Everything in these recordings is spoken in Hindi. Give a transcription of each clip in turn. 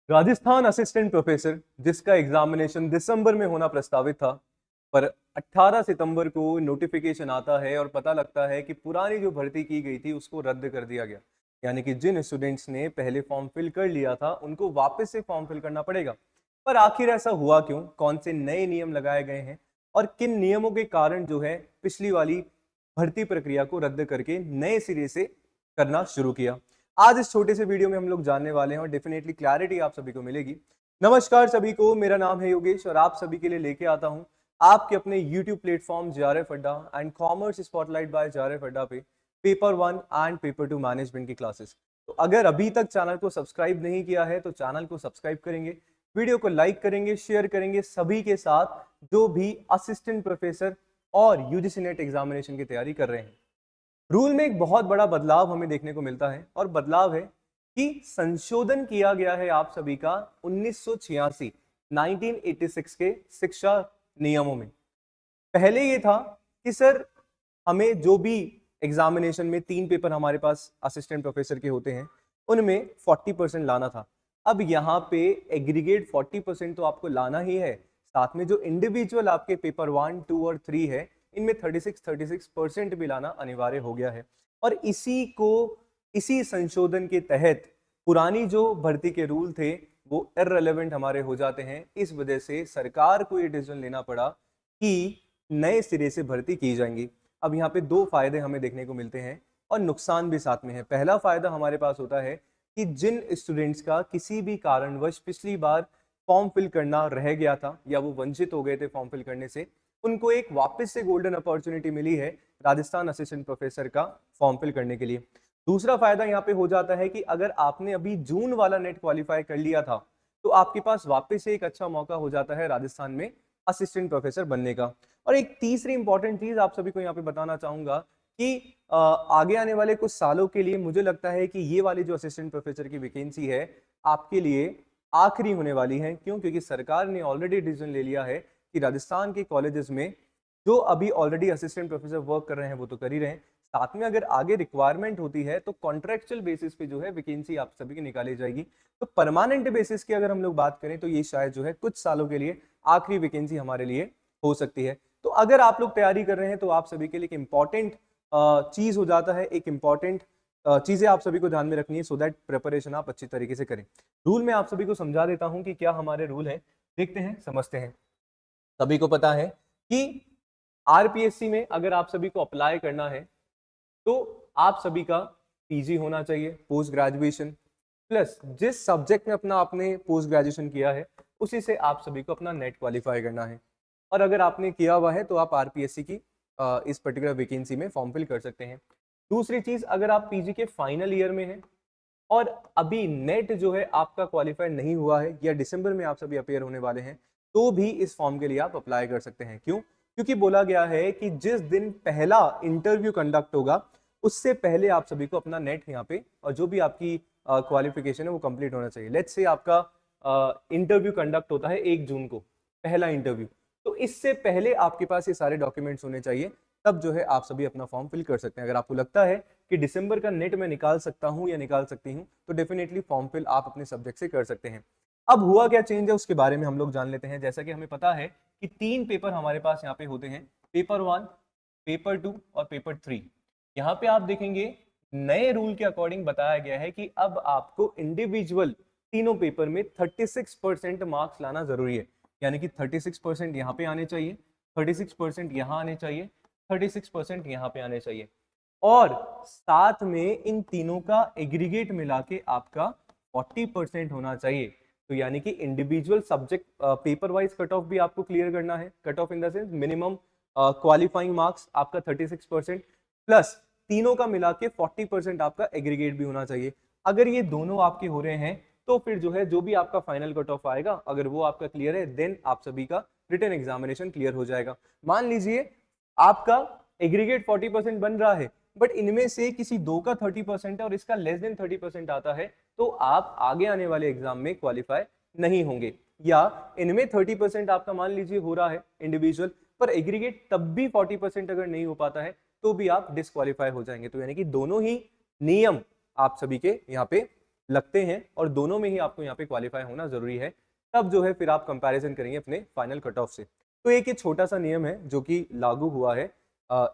राजस्थान असिस्टेंट प्रोफेसर जिसका एग्जामिनेशन दिसंबर में होना प्रस्तावित था, पर 18 सितंबर को नोटिफिकेशन आता है और पता लगता है कि पुरानी जो भर्ती की गई थी उसको रद्द कर दिया गया। यानी कि जिन स्टूडेंट्स ने पहले फॉर्म फिल कर लिया था उनको वापस से फॉर्म फिल करना पड़ेगा। पर आखिर ऐसा हुआ क्यों? कौन से नए नियम लगाए गए हैं और किन नियमों के कारण जो है पिछली वाली भर्ती प्रक्रिया को रद्द करके नए सिरे से करना शुरू किया। आज इस छोटे से वीडियो में हम लोग जानने वाले हैं और डेफिनेटली क्लैरिटी आप सभी को मिलेगी। नमस्कार सभी को, मेरा नाम है योगेश और आप सभी के लिए लेके आता हूं आपके अपने YouTube platform JRF Adda and commerce spotlight by JRF Adda पे पेपर 1 एंड पेपर 2 मैनेजमेंट की क्लासेस। तो अगर अभी तक चैनल को सब्सक्राइब नहीं किया है तो चैनल को सब्सक्राइब करेंगे, वीडियो को लाइक करेंगे, शेयर करेंगे सभी के साथ जो भी असिस्टेंट प्रोफेसर और यूजीसी नेट एग्जामिनेशन की तैयारी कर रहे हैं। रूल में एक बहुत बड़ा बदलाव हमें देखने को मिलता है और बदलाव है कि संशोधन किया गया है आप सभी का 1986 1986 के शिक्षा नियमों में। पहले ये था कि सर हमें जो भी एग्जामिनेशन में 3 पेपर हमारे पास असिस्टेंट प्रोफेसर के होते हैं उनमें 40% लाना था। अब यहाँ पे एग्रीगेट 40% तो आपको लाना ही है, साथ में जो इंडिविजुअल आपके पेपर 1, 2 और 3 है इनमें 36% भी लाना अनिवार्य हो गया है। और इसी संशोधन के तहत पुरानी जो भर्ती के रूल थे वो इररिलेवेंट हमारे हो जाते हैं। इस वजह से सरकार को ये डिसीजन लेना पड़ा कि नए सिरे से भर्ती की जाएंगी। अब यहाँ पे 2 फायदे हमें देखने को मिलते हैं और नुकसान भी साथ में है। पहला फायदा हमारे पास होता है कि जिन स्टूडेंट्स का किसी भी कारणवश पिछली बार फॉर्म फिल करना रह गया था या वो वंचित हो गए थे फॉर्म फिल करने से, उनको एक वापस से गोल्डन अपॉर्चुनिटी मिली है राजस्थान असिस्टेंट प्रोफेसर का फॉर्म फिल करने के लिए। दूसरा फायदा यहाँ पे हो जाता है कि अगर आपने अभी जून वाला नेट क्वालिफाई कर लिया था तो आपके पास वापस से एक अच्छा मौका हो जाता है राजस्थान में असिस्टेंट प्रोफेसर बनने का। और एक तीसरी इंपॉर्टेंट चीज आप सभी को यहाँ पे बताना चाहूंगा कि आगे आने वाले कुछ सालों के लिए मुझे लगता है कि ये वाली जो असिस्टेंट प्रोफेसर की वैकेंसी है आपके लिए आखिरी होने वाली है। क्यों? क्योंकि सरकार ने ऑलरेडी डिसीजन ले लिया है कि राजस्थान के कॉलेजेस में जो अभी ऑलरेडी असिस्टेंट प्रोफेसर वर्क कर रहे हैं वो तो कर ही रहे हैं, साथ में अगर आगे रिक्वायरमेंट होती है तो कॉन्ट्रेक्चुअल बेसिस पे जो है वैकेंसी आप सभी की निकाली जाएगी। तो परमानेंट बेसिस की अगर हम लोग बात करें तो ये शायद जो है कुछ सालों के लिए आखिरी वैकेंसी हमारे लिए हो सकती है। तो अगर आप लोग तैयारी कर रहे हैं तो आप सभी के लिए एक इंपॉर्टेंट चीज हो जाता है, एक इंपॉर्टेंट चीजें आप सभी को ध्यान में रखनी है सो दैट प्रिपरेशन आप अच्छी तरीके से करें। रूल में आप सभी को समझा देता हूं कि क्या हमारे रूल हैं, देखते हैं, समझते हैं। सभी को पता है कि आरपीएससी में अगर आप सभी को अप्लाई करना है तो आप सभी का पीजी होना चाहिए, पोस्ट ग्रेजुएशन, प्लस जिस सब्जेक्ट में अपना आपने पोस्ट ग्रेजुएशन किया है उसी से आप सभी को अपना नेट क्वालिफाई करना है। और अगर आपने किया हुआ है तो आप आरपीएससी की इस पर्टिकुलर वैकेंसी में फॉर्म फिल कर सकते हैं। दूसरी चीज, अगर आप पीजी के फाइनल ईयर में हैं और अभी नेट जो है आपका क्वालिफाई नहीं हुआ है या दिसंबर में आप सभी अपेयर होने वाले हैं तो भी इस फॉर्म के लिए आप अप्लाई कर सकते हैं। क्यों? क्योंकि बोला गया है कि जिस दिन पहला इंटरव्यू कंडक्ट होगा उससे पहले आप सभी को अपना नेट यहाँ पे और जो भी आपकी क्वालिफिकेशन है वो कंप्लीट होना चाहिए। लेट्स से आपका इंटरव्यू कंडक्ट होता है 1 जून को, पहला इंटरव्यू, तो इससे पहले आपके पास ये सारे डॉक्यूमेंट्स होने चाहिए, तब जो है आप सभी अपना फॉर्म फिल कर सकते हैं। अगर आपको लगता है कि दिसंबर का नेट में निकाल सकता हूं या निकाल सकती हूं तो डेफिनेटली फॉर्म फिल आप अपने सब्जेक्ट से कर सकते हैं। अब हुआ क्या चेंज है उसके बारे में हम लोग जान लेते हैं। जैसा कि हमें पता है कि 3 पेपर हमारे पास यहाँ पे होते हैं, पेपर 1, पेपर 2 और पेपर 3। यहाँ पे आप देखेंगे नए रूल के अकॉर्डिंग बताया गया है कि अब आपको इंडिविजुअल तीनों पेपर में 36% मार्क्स लाना जरूरी है। यानी कि 36% यहाँ पे आने चाहिए, 36% यहाँ आने चाहिए, 36% यहाँ पे आने चाहिए और साथ में इन तीनों का एग्रीगेट मिला के आपका 40% होना चाहिए। तो यानी कि individual subject paper wise cut off भी आपको क्लियर करना है। Cut off in the sense minimum qualifying marks आपका 36% प्लस तीनों का मिला के 40% आपका एग्रीगेट भी होना चाहिए। अगर ये दोनों आपके हो रहे हैं तो फिर जो है जो भी आपका फाइनल कट ऑफ आएगा अगर वो आपका क्लियर है देन आप सभी का रिटन एग्जामिनेशन क्लियर हो जाएगा। मान लीजिए आपका एग्रीगेट 40% बन रहा है बट इनमें से किसी दो का 30% है और इसका लेस देन 30% आता है तो आप आगे आने वाले एग्जाम में क्वालिफाई नहीं होंगे। या इनमें 30% आपका मान लीजिए हो रहा है इंडिविजुअल पर एग्रीगेट तब भी 40% अगर नहीं हो पाता है तो भी आप डिस्क्वालीफाई हो जाएंगे। तो यानी कि दोनों ही नियम आप सभी के यहाँ पे लगते हैं और दोनों में ही आपको यहाँ पे क्वालिफाई होना जरूरी है, तब जो है फिर आप कंपैरिजन करेंगे अपने फाइनल कट ऑफ से। तो एक ये छोटा सा नियम है जो कि लागू हुआ है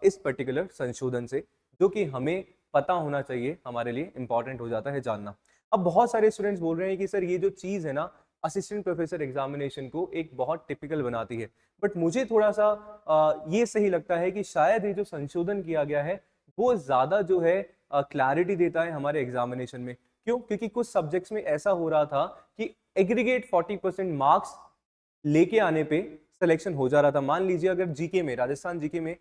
इस पर्टिकुलर संशोधन से, जो कि हमें पता होना चाहिए, हमारे लिए इंपॉर्टेंट हो जाता है जानना। अब बहुत सारे स्टूडेंट्स बोल रहे हैं कि सर ये जो चीज़ है ना, असिस्टेंट प्रोफेसर एग्जामिनेशन को एक बहुत टिपिकल बनाती है, बट मुझे थोड़ा सा ये सही लगता है कि शायद ये जो संशोधन किया गया है वो ज़्यादा जो है क्लैरिटी देता है हमारे एग्जामिनेशन में। क्यों? क्योंकि कुछ सब्जेक्ट्स में ऐसा हो रहा था कि एग्रीगेट 40% मार्क्स लेके आने पे सिलेक्शन हो जा रहा था। मान लीजिए अगर जीके में, राजस्थान जीके में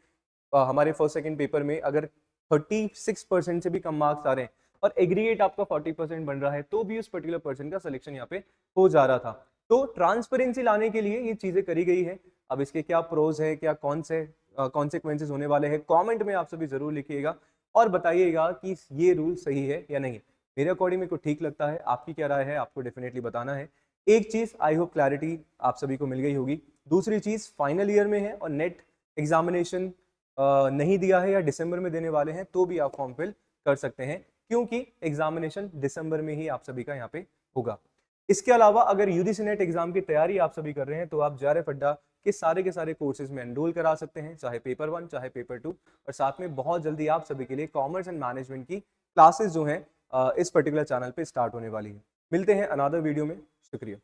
हमारे फर्स्ट सेकंड पेपर में अगर 36% से भी कम मार्क्स आ रहे हैं और एग्रीगेट आपका 40% बन रहा है, तो भी उस पर्टिकुलर पर्सन का सिलेक्शन यहाँ पे हो जा रहा था। तो ट्रांसपेरेंसी लाने के लिए ये चीजें करी गई है। अब इसके क्या प्रोज है, क्या कौन से कॉन्सिक्वेंसेज होने वाले हैं, कमेंट में आप सभी जरूर लिखिएगा और बताइएगा कि ये रूल सही है या नहीं। मेरे अकॉर्डिंग मेरे को ठीक लगता है, आपकी क्या राय है आपको डेफिनेटली बताना है। एक चीज आई होप क्लैरिटी आप सभी को मिल गई होगी। दूसरी चीज फाइनल ईयर में है और नेट एग्जामिनेशन नहीं दिया है या दिसंबर में देने वाले हैं, तो भी आप फॉर्म फिल कर सकते हैं, क्योंकि एग्जामिनेशन दिसंबर में ही आप सभी का यहाँ पे होगा। इसके अलावा अगर यूजीसी नेट एग्जाम की तैयारी आप सभी कर रहे हैं तो आप जेआरएफ अड्डा के सारे कोर्सेज में एनरोल करा सकते हैं, चाहे पेपर 1 चाहे पेपर 2। और साथ में बहुत जल्दी आप सभी के लिए कॉमर्स एंड मैनेजमेंट की क्लासेस जो हैं इस पर्टिकुलर चैनल पे स्टार्ट होने वाली है। मिलते हैं अनदर वीडियो में। शुक्रिया।